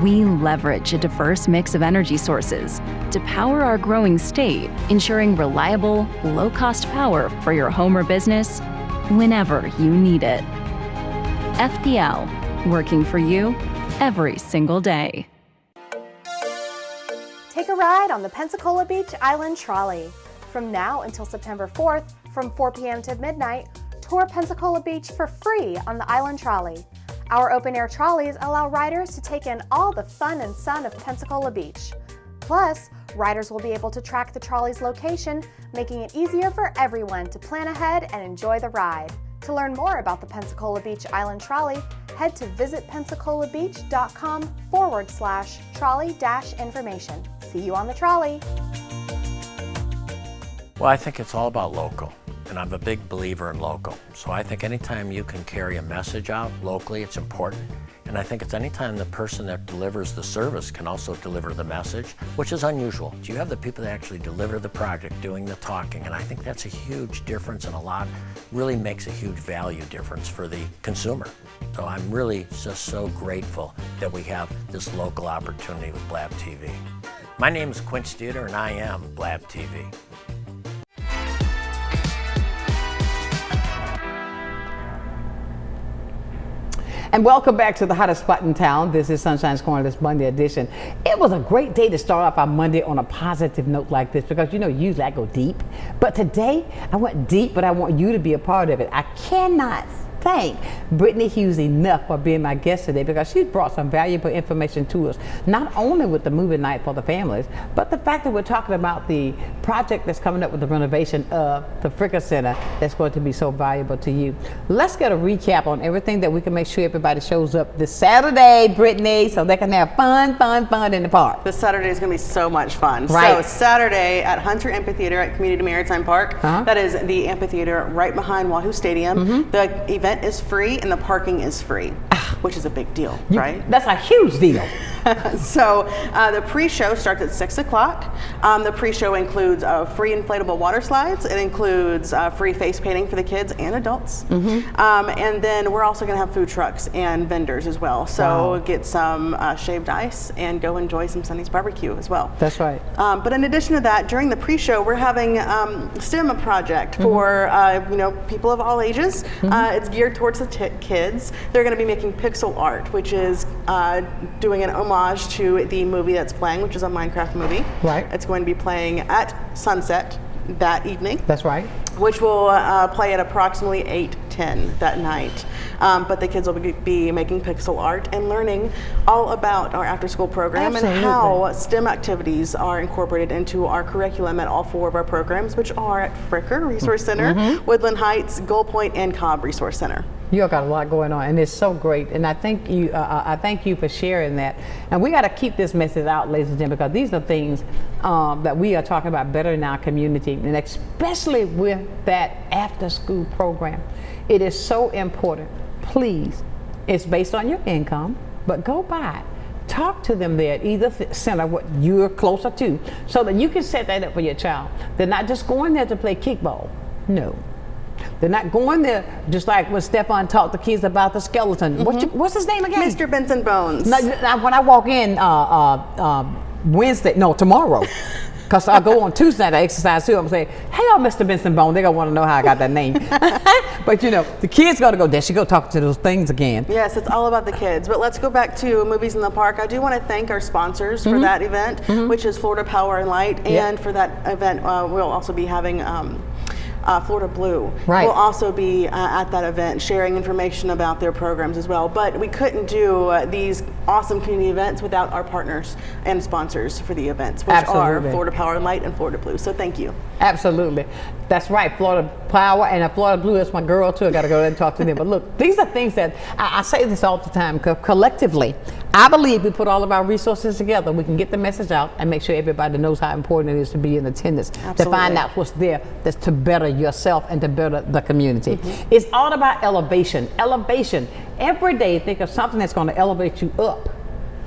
we leverage a diverse mix of energy sources to power our growing state, ensuring reliable, low-cost power for your home or business whenever you need it. FPL, working for you every single day. Take a ride on the Pensacola Beach Island Trolley. From now until September 4th, from 4 p.m. to midnight, tour Pensacola Beach for free on the Island Trolley. Our open-air trolleys allow riders to take in all the fun and sun of Pensacola Beach. Plus, riders will be able to track the trolley's location, making it easier for everyone to plan ahead and enjoy the ride. To learn more about the Pensacola Beach Island Trolley, head to visitpensacolabeach.com/trolley-information. See you on the trolley. Well, I think it's all about local, and I'm a big believer in local. So I think anytime you can carry a message out locally, it's important. And I think it's anytime the person that delivers the service can also deliver the message, which is unusual. You have the people that actually deliver the project doing the talking, and I think that's a huge difference, and really makes a huge value difference for the consumer. So I'm really just so grateful that we have this local opportunity with Blab TV. My name is Quint Studer, and I am Blab TV. And welcome back to the hottest spot in town. This is Sunshine's Corner, this Monday edition. It was a great day to start off our Monday on a positive note like this, because usually I go deep. But today I went deep, but I want you to be a part of it. I cannot thank Brittany Hughes enough for being my guest today, because she's brought some valuable information to us, not only with the movie night for the families, but the fact that we're talking about the project that's coming up with the renovation of the Fricker Center that's going to be so valuable to you. Let's get a recap on everything that we can make sure everybody shows up this Saturday, Brittany, so they can have fun in the park. This Saturday is going to be so much fun. Right. So Saturday at Hunter Amphitheater at Community Maritime Park, that is the amphitheater right behind Wahoo Stadium. The event is free and the parking is free, which is a big deal, right? That's a huge deal. So the pre-show starts at 6 o'clock. The pre-show includes free inflatable water slides. It includes free face painting for the kids and adults. And then we're also going to have food trucks and vendors as well. So get some shaved ice and go enjoy some Sunny's barbecue as well. That's right. But in addition to that, during the pre-show, we're having STEM project for people of all ages. It's geared towards the kids. They're going to be making pixel art, which is doing an homage to the movie that's playing, which is a Minecraft movie. Right. It's going to be playing at sunset that evening. That's right. Which will play at approximately 8:10 that night. But the kids will be making pixel art and learning all about our after-school program. Absolutely. And how STEM activities are incorporated into our curriculum at all 4 of our programs, which are at Fricker Resource Center, Woodland Heights, Gull Point, and Cobb Resource Center. You all got a lot going on, and it's so great. And I thank you for sharing that. And we got to keep this message out, ladies and gentlemen, because these are things that we are talking about better in our community, and especially with that after-school program. It is so important. Please, it's based on your income, but go by. Talk to them there at either center what you're closer to, so that you can set that up for your child. They're not just going there to play kickball. No. They're not going there just like when Stefan taught the kids about the skeleton. What's his name again? Mr. Benson Bones. Now, when I walk in tomorrow, because I go on Tuesday night to exercise too, I'm saying, hey, Mr. Benson Bones. They're going to want to know how I got that name. But the kids got to go, there she go talking to those things again. Yes, it's all about the kids. But let's go back to Movies in the Park. I do want to thank our sponsors for that event, which is Florida Power and Light. And for that event, we'll also be having Florida Blue will also be at that event, sharing information about their programs as well. But we couldn't do these awesome community events without our partners and sponsors for the events, which are Florida Power and Light and Florida Blue. So thank you. Absolutely. That's right, Florida Power and Florida Blue is my girl too. I got to go there and talk to them. But look, these are things that I say this all the time, because collectively, I believe we put all of our resources together, we can get the message out and make sure everybody knows how important it is to be in attendance, to find out what's there that's to better yourself and to better the community. It's all about elevation. Elevation. Every day, think of something that's going to elevate you up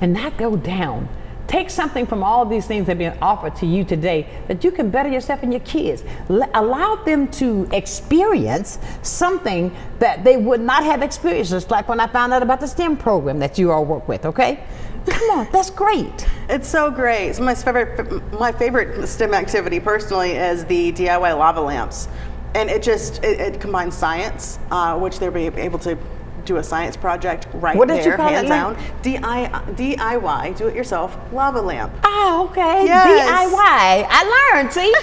and not go down. Take something from all these things that are being offered to you today that you can better yourself and your kids. Allow them to experience something that they would not have experienced, just like when I found out about the STEM program that you all work with, okay? Come on, that's great. It's so great. So my favorite STEM activity personally is the DIY lava lamps. And it combines science, which they'll be able to do a science project right what there, did you call hands-on. it? DIY, do-it-yourself lava lamp. Oh, okay. Yes. DIY. I learned, see?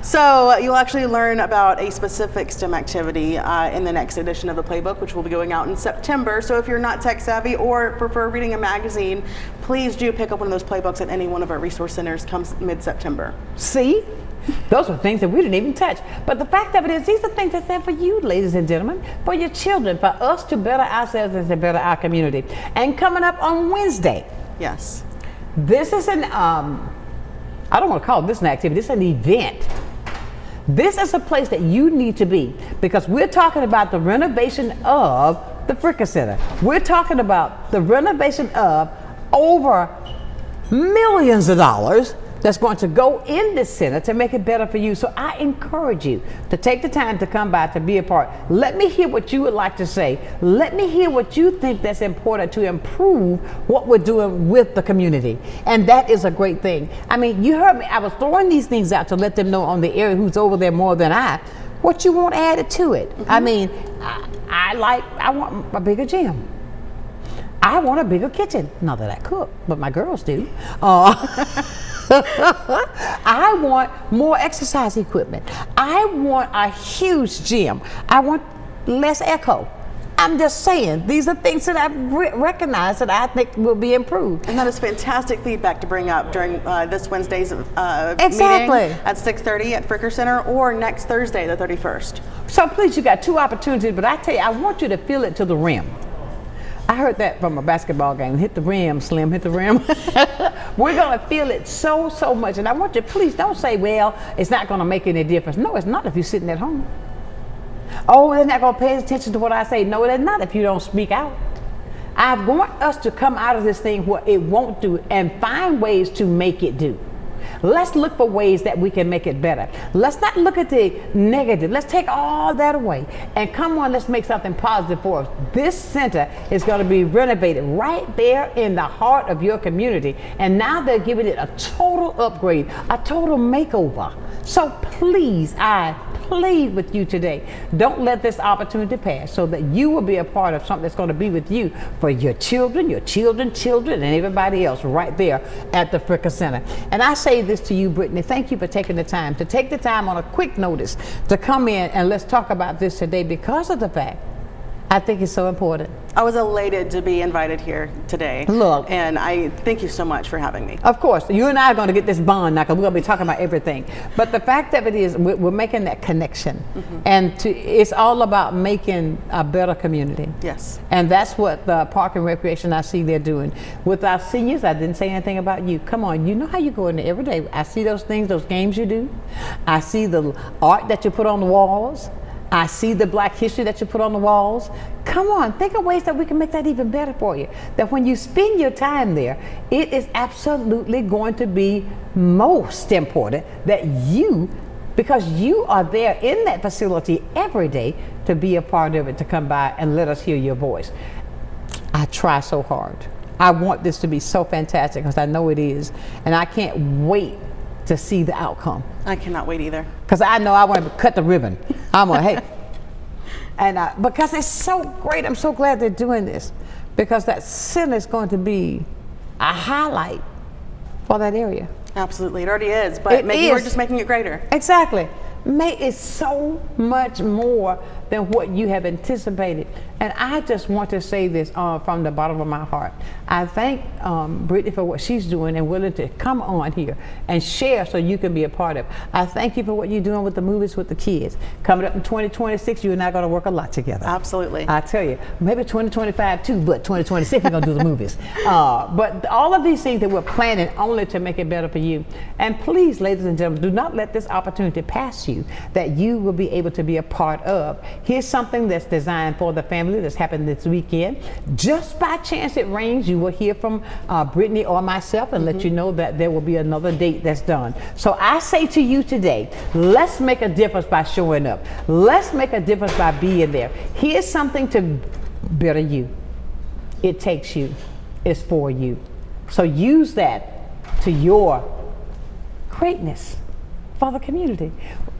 So you'll actually learn about a specific STEM activity in the next edition of the playbook, which will be going out in September. So if you're not tech savvy or prefer reading a magazine, please do pick up one of those playbooks at any one of our resource centers comes mid-September. See? Those are things that we didn't even touch. But the fact of it is, these are things that's there for you, ladies and gentlemen, for your children, for us to better ourselves and to better our community. And coming up on Wednesday. Yes. This is an, I don't want to call this an activity, this is an event. This is a place that you need to be, because we're talking about the renovation of the Fricker Center. We're talking about the renovation of over millions of dollars that's going to go in this center to make it better for you. So I encourage you to take the time to come by to be a part. Let me hear what you would like to say. Let me hear what you think that's important to improve what we're doing with the community. And that is a great thing. I mean, you heard me. I was throwing these things out to let them know on the area who's over there more than I, what you want added to it. I mean, I want a bigger gym. I want a bigger kitchen. Not that I cook, but my girls do. I want more exercise equipment. I want a huge gym. I want less echo. I'm just saying, these are things that I recognize that I think will be improved. And that is fantastic feedback to bring up during this Wednesday's meeting at 6:30 at Fricker Center, or next Thursday, the 31st. So please, you got two opportunities, but I tell you, I want you to fill it to the rim. I heard that from a basketball game. Hit the rim, Slim, hit the rim. We're going to feel it so much. And I want you, please don't say, well, it's not going to make any difference. No, it's not if you're sitting at home. Oh, they're not going to pay attention to what I say. No, they're not if you don't speak out. I want us to come out of this thing what it won't do and find ways to make it do. Let's look for ways that we can make it better. Let's not look at the negative. Let's take all that away and come on, let's make something positive for us. This center is going to be renovated right there in the heart of your community. And now they're giving it a total upgrade, a total makeover. So please, I plead with you today, don't let this opportunity pass, so that you will be a part of something that's going to be with you for your children, and everybody else right there at the Fricker Center. And I say this to you, Brittany, thank you for taking the time on a quick notice to come in and let's talk about this today, because of the fact I think it's so important. I was elated to be invited here today. Look. And I thank you so much for having me. Of course, you and I are going to get this bond now, because we're going to be talking about everything. But the fact of it is, we're making that connection. And it's all about making a better community. Yes. And that's what the Park and Recreation I see they're doing. With our seniors, I didn't say anything about you. Come on, you know how you go in there every day. I see those things, those games you do. I see the art that you put on the walls. I see the Black history that you put on the walls. Come on, think of ways that we can make that even better for you. That when you spend your time there, it is absolutely going to be most important that you, because you are there in that facility every day, to be a part of it, to come by and let us hear your voice. I try so hard. I want this to be so fantastic, because I know it is. And I can't wait to see the outcome. I cannot wait either. Because I know I want to cut the ribbon. I'm going to, hey. And because it's so great, I'm so glad they're doing this. Because that center is going to be a highlight for that area. Absolutely, it already is, but maybe we're just making it greater. Exactly. It's so much more than what you have anticipated. And I just want to say this from the bottom of my heart. I thank Brittany for what she's doing and willing to come on here and share so you can be a part of it. I thank you for what you're doing with the movies with the kids. Coming up in 2026, you and I are going to work a lot together. Absolutely. I tell you, maybe 2025 too, but 2026 we're going to do the movies. But all of these things that we're planning only to make it better for you. And please, ladies and gentlemen, do not let this opportunity pass you that you will be able to be a part of. Here's something that's designed for the family that's happened this weekend. Just by chance it rains, you will hear from Brittany or myself and let you know that there will be another date that's done. So I say to you today, let's make a difference by showing up. Let's make a difference by being there. Here's something to better you. It takes you. It's for you. So use that to your greatness for the community.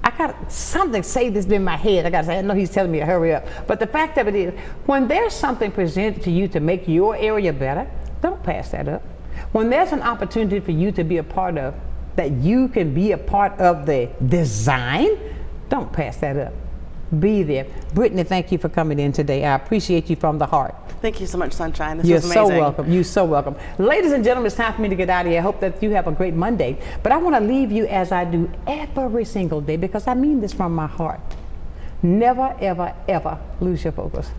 I got something say this in my head. I got to say, I know he's telling me to hurry up. But the fact of it is, when there's something presented to you to make your area better, don't pass that up. When there's an opportunity for you to be a part of, that you can be a part of the design, don't pass that up. Be there. Brittany, thank you for coming in today. I appreciate you from the heart. Thank you so much, Sunshine. This You're was amazing. so welcome. You're so welcome. Ladies and gentlemen, it's time for me to get out of here. I hope that you have a great Monday. But I want to leave you as I do every single day, because I mean this from my heart. Never, ever, ever lose your focus.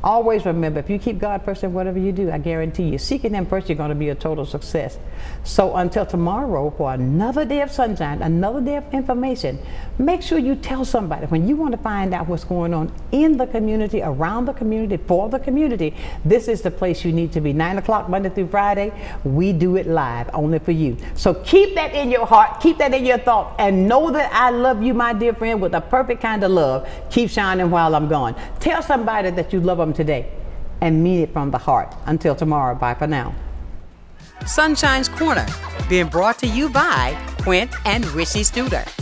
Always remember, if you keep God first in whatever you do, I guarantee you, seeking Him first, you're going to be a total success. So until tomorrow, for another day of sunshine, another day of information, make sure you tell somebody. When you want to find out what's going on in the community, around the community, for the community, this is the place you need to be. 9 o'clock, Monday through Friday, we do it live, only for you. So keep that in your heart, keep that in your thought, and know that I love you, my dear friend, with a perfect kind of love. Keep shining while I'm gone. Tell somebody that you love them today and mean it from the heart. Until tomorrow, bye for now. Sunshine's Corner, being brought to you by Quint and Richie Studer.